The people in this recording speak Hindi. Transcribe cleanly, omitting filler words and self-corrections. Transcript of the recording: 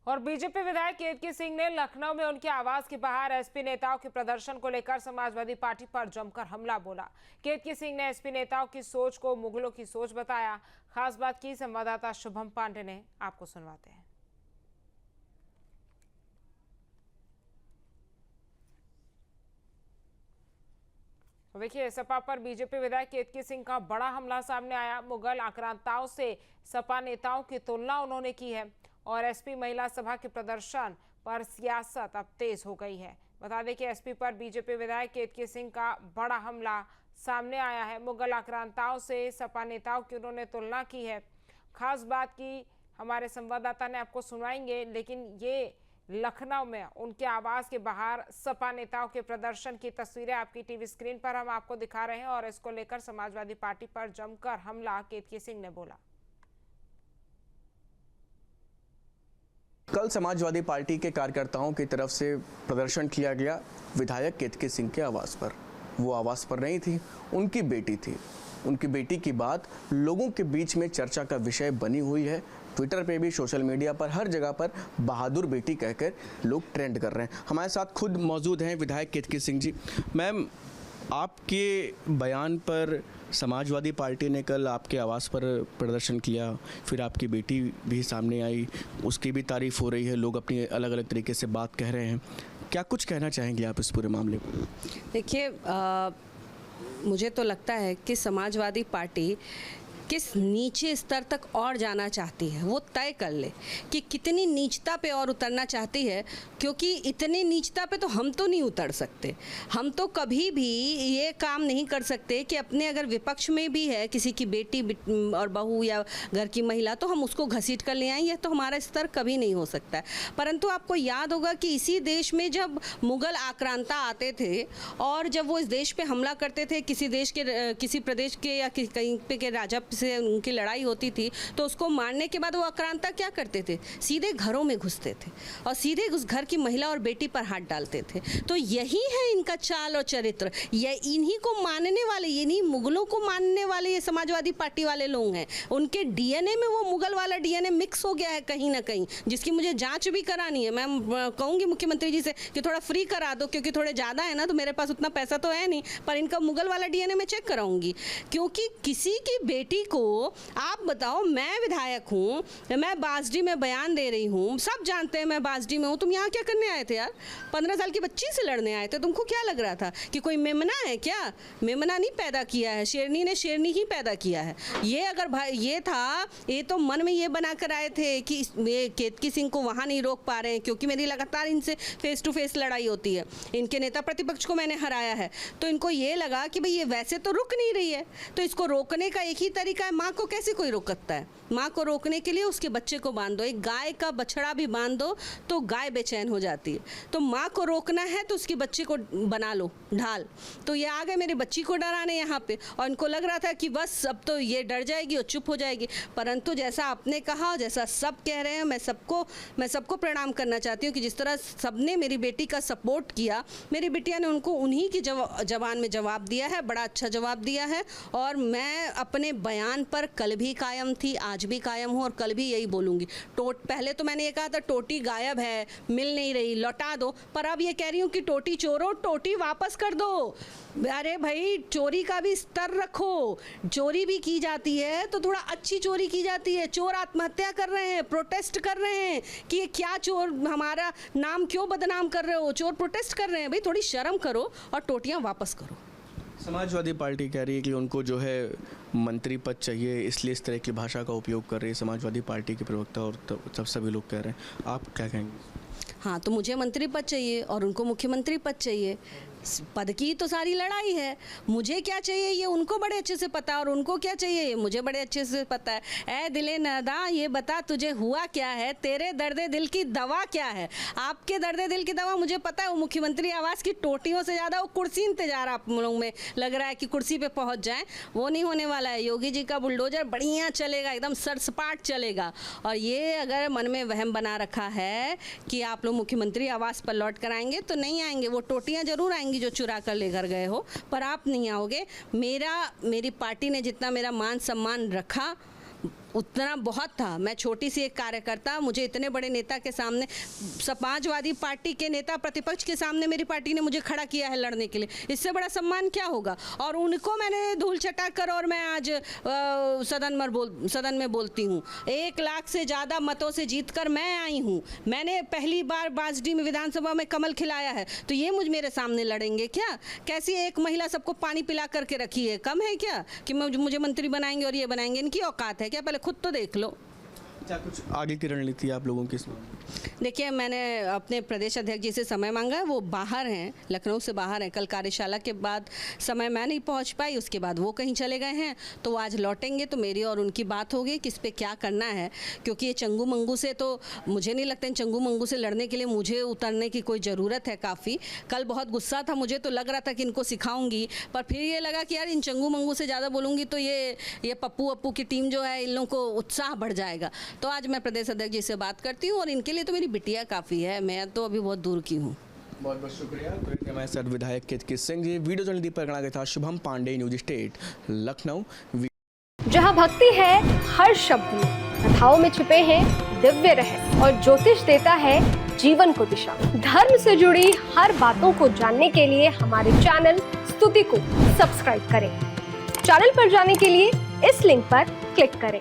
और बीजेपी विधायक केतकी सिंह ने लखनऊ में उनके आवास के बाहर एसपी नेताओं के प्रदर्शन को लेकर समाजवादी पार्टी पर जमकर हमला बोला। केतकी सिंह ने एसपी नेताओं की सोच को मुगलों की सोच बताया। खास बात की संवाददाता शुभम पांडे ने, आपको सुनवाते हैं। तो देखिए, सपा पर बीजेपी विधायक केतकी सिंह का बड़ा हमला सामने आया। मुगल आक्रांताओं से सपा नेताओं की तुलना उन्होंने की है और एसपी महिला सभा के प्रदर्शन पर सियासत अब तेज हो गई है। बता दें कि एसपी पर बीजेपी विधायक केतकी सिंह का बड़ा हमला सामने आया है। मुगल आक्रांताओं से सपा नेताओं की उन्होंने तुलना की है। खास बात की हमारे संवाददाता ने आपको सुनाएंगे, लेकिन ये लखनऊ में उनके आवास के बाहर सपा नेताओं के प्रदर्शन की तस्वीरें आपकी टीवी स्क्रीन पर हम आपको दिखा रहे हैं और इसको लेकर समाजवादी पार्टी पर जमकर हमला केतकी सिंह ने बोला। कल समाजवादी पार्टी के कार्यकर्ताओं की तरफ से प्रदर्शन किया गया विधायक केतकी सिंह के आवास पर। वो आवास पर नहीं थी, उनकी बेटी थी। उनकी बेटी की बात लोगों के बीच में चर्चा का विषय बनी हुई है। ट्विटर पे भी, सोशल मीडिया पर, हर जगह पर बहादुर बेटी कहकर लोग ट्रेंड कर रहे हैं। हमारे साथ खुद मौजूद हैं विधायक केतकी सिंह जी। मैम, आपके बयान पर समाजवादी पार्टी ने कल आपके आवास पर प्रदर्शन किया, फिर आपकी बेटी भी सामने आई, उसकी भी तारीफ हो रही है, लोग अपनी अलग अलग तरीके से बात कह रहे हैं। क्या कुछ कहना चाहेंगे आप इस पूरे मामले पर? देखिए, मुझे तो लगता है कि समाजवादी पार्टी किस नीचे स्तर तक और जाना चाहती है, वो तय कर ले कि कितनी नीचता पे और उतरना चाहती है, क्योंकि इतनी नीचता पे तो हम तो नहीं उतर सकते। हम तो कभी भी ये काम नहीं कर सकते कि अपने अगर विपक्ष में भी है किसी की बेटी और बहू या घर की महिला, तो हम उसको घसीट कर ले आएं। यह तो हमारा स्तर कभी नहीं हो सकता है। परंतु आपको याद होगा कि इसी देश में जब मुगल आक्रांता आते थे और जब वो इस देश पे हमला करते थे, किसी देश के, किसी प्रदेश के या कहीं पे के राजा से उनकी लड़ाई होती थी, तो उसको मारने के बाद वो आक्रांता क्या करते थे? सीधे घरों में घुसते थे और सीधे उस घर की महिला और बेटी पर हाथ डालते थे। तो यही है इनका चाल और चरित्र। ये इन्हीं को मानने वाले, इन्हीं मुगलों को मानने वाले ये समाजवादी पार्टी वाले लोग हैं। उनके डीएनए में वो मुगल वाला डीएनए मिक्स हो गया है कहीं ना कहीं, जिसकी मुझे जांच भी करानी है। मैं कहूँगी मुख्यमंत्री जी से कि थोड़ा फ्री करा दो, क्योंकि थोड़े ज़्यादा है ना, तो मेरे पास उतना पैसा तो है नहीं, पर इनका मुगल वाला डीएनए मैं चेक कराऊंगी। क्योंकि किसी की बेटी को आप बताओ, मैं विधायक हूँ, मैं बासडी में बयान दे रही हूँ, सब जानते हैं मैं बासडी में हूँ, तुम यहाँ क्या करने आए थे यार? 15 साल की बच्ची से लड़ने आए थे? तुमको क्या लग रहा था कि कोई मेमना है क्या? मेमना नहीं पैदा किया है, शेरनी ने शेरनी ही पैदा किया है। ये अगर भाई ये था, ये तो मन में ये बना कर आए थे कि ये केतकी सिंह को वहाँ नहीं रोक पा रहे हैं, क्योंकि मेरी लगातार इनसे फेस टू फेस लड़ाई होती है। इनके नेता प्रतिपक्ष को मैंने हराया है, तो इनको ये लगा कि भाई ये वैसे तो रुक नहीं रही है, तो इसको रोकने का एक ही तरीका है। माँ को कैसे कोई रोक सकता है? माँ को रोकने के लिए उसके बच्चे को बांध दो। एक गाय का बछड़ा भी बांध दो तो गाय बेचैन हो जाती है। तो माँ को रोकना है तो उसके बच्चे को बना लो ढाल। तो ये आ गए मेरी बच्ची को डराने यहाँ पे, और इनको लग रहा था कि बस अब तो ये डर जाएगी और चुप हो जाएगी। परंतु जैसा आपने कहा, जैसा सब कह रहे हैं, मैं सबको प्रणाम करना चाहती हूँ कि जिस तरह सबने मेरी बेटी का सपोर्ट किया, मेरी बिटिया ने उनको उन्हीं की जवान में जवाब दिया है, बड़ा अच्छा जवाब दिया है। और मैं अपने बयान पर कल भी कायम थी, आज भी कायम हूँ और कल भी यही बोलूँगी। पहले तो मैंने ये कहा था टोटी गायब है, मिल नहीं रही, लौटा दो, पर अब ये कह रही हूँ कि टोटी चोरो, टोटी वापस कर दो। अरे भाई, चोरी का भी स्तर रखो। चोरी भी की जाती है तो थोड़ा अच्छी चोरी की जाती है। चोर आत्महत्या कर रहे हैं, प्रोटेस्ट कर रहे हैं कि ये क्या चोर, हमारा नाम क्यों बदनाम कर रहे हो? चोर प्रोटेस्ट कर रहे हैं, भाई थोड़ी शर्म करो और टोटियाँ वापस करो। समाजवादी पार्टी कह रही है कि उनको जो है मंत्री पद चाहिए, इसलिए इस तरह की भाषा का उपयोग कर रही है समाजवादी पार्टी के प्रवक्ता, और तब सभी लोग कह रहे हैं। आप क्या कहेंगे? हाँ, तो मुझे मंत्री पद चाहिए और उनको मुख्यमंत्री पद चाहिए। पद की तो सारी लड़ाई है। मुझे क्या चाहिए ये उनको बड़े अच्छे से पता है, और उनको क्या चाहिए ये मुझे बड़े अच्छे से पता है। ए दिले नादा, ये बता तुझे हुआ क्या है? तेरे दर्द दिल की दवा क्या है? आपके दर्द दिल की दवा मुझे पता है। वो मुख्यमंत्री आवास की टोटियों से ज़्यादा वो कुर्सी इंतजार आप लोगों में लग रहा है कि कुर्सी पे पहुंच जाएं, वो नहीं होने वाला है। योगी जी का बुलडोजर बढ़िया चलेगा, एकदम सरसपाट चलेगा। और ये अगर मन में वहम बना रखा है कि आप लोग मुख्यमंत्री आवास पर लौट कर आएंगे, तो नहीं आएंगे। वो टोटियाँ जरूर आएंगी जो चुरा कर लेकर गए हो, पर आप नहीं आओगे। मेरी पार्टी ने जितना मेरा मान सम्मान रखा, उतना बहुत था। मैं छोटी सी एक कार्यकर्ता, मुझे इतने बड़े नेता के सामने, समाजवादी पार्टी के नेता प्रतिपक्ष के सामने मेरी पार्टी ने मुझे खड़ा किया है लड़ने के लिए, इससे बड़ा सम्मान क्या होगा। और उनको मैंने धूल चटा कर और मैं आज सदन में बोलती हूँ। 1 लाख से ज़्यादा मतों से जीतकर मैं आई हूँ। मैंने पहली बार बांसडी में विधानसभा में कमल खिलाया है, तो ये मेरे सामने लड़ेंगे क्या? कैसी एक महिला सबको पानी पिला करके रखी है, कम है क्या कि मुझे मंत्री बनाएंगे और ये बनाएंगे? इनकी औकात है क्या? पहले खुद तो देख लो। क्या कुछ आगे की रणनीति आप लोगों की इसमें? देखिए, मैंने अपने प्रदेश अध्यक्ष जी से समय मांगा है, वो बाहर हैं, लखनऊ से बाहर हैं। कल कार्यशाला के बाद समय मैं नहीं पहुंच पाई, उसके बाद वो कहीं चले गए हैं, तो वो आज लौटेंगे तो मेरी और उनकी बात होगी कि इस पर क्या करना है। क्योंकि ये चंगू मंगू से तो मुझे नहीं लगता, इन चंगू मंगू से लड़ने के लिए मुझे उतरने की कोई ज़रूरत है। काफ़ी कल बहुत गुस्सा था, मुझे तो लग रहा था कि इनको सिखाऊंगी, पर फिर ये लगा कि यार इन चंगू मंगू से ज़्यादा बोलूँगी तो ये पप्पू अप्पू की टीम जो है, इन लोगों को उत्साह बढ़ जाएगा। तो आज मैं प्रदेश अध्यक्ष जी से बात करती हूँ, और इनके लिए तो मेरी बिटिया काफ़ी है, मैं तो अभी बहुत दूर की हूँ। बहुत बहुत शुक्रिया। तो हमारे साथ विधायक केतकी सिंह जी, वीडियो जर्नलिस्ट पर गया था शुभम पांडे, न्यूज स्टेट लखनऊ। जहाँ भक्ति है हर शब्द में, कथाओं में छिपे हैं दिव्य रहस्य, और ज्योतिष देता है जीवन को दिशा। धर्म से जुड़ी हर बातों को जानने के लिए हमारे चैनल स्तुति को सब्सक्राइब करें। चैनल पर जाने के लिए इस लिंक पर क्लिक करें।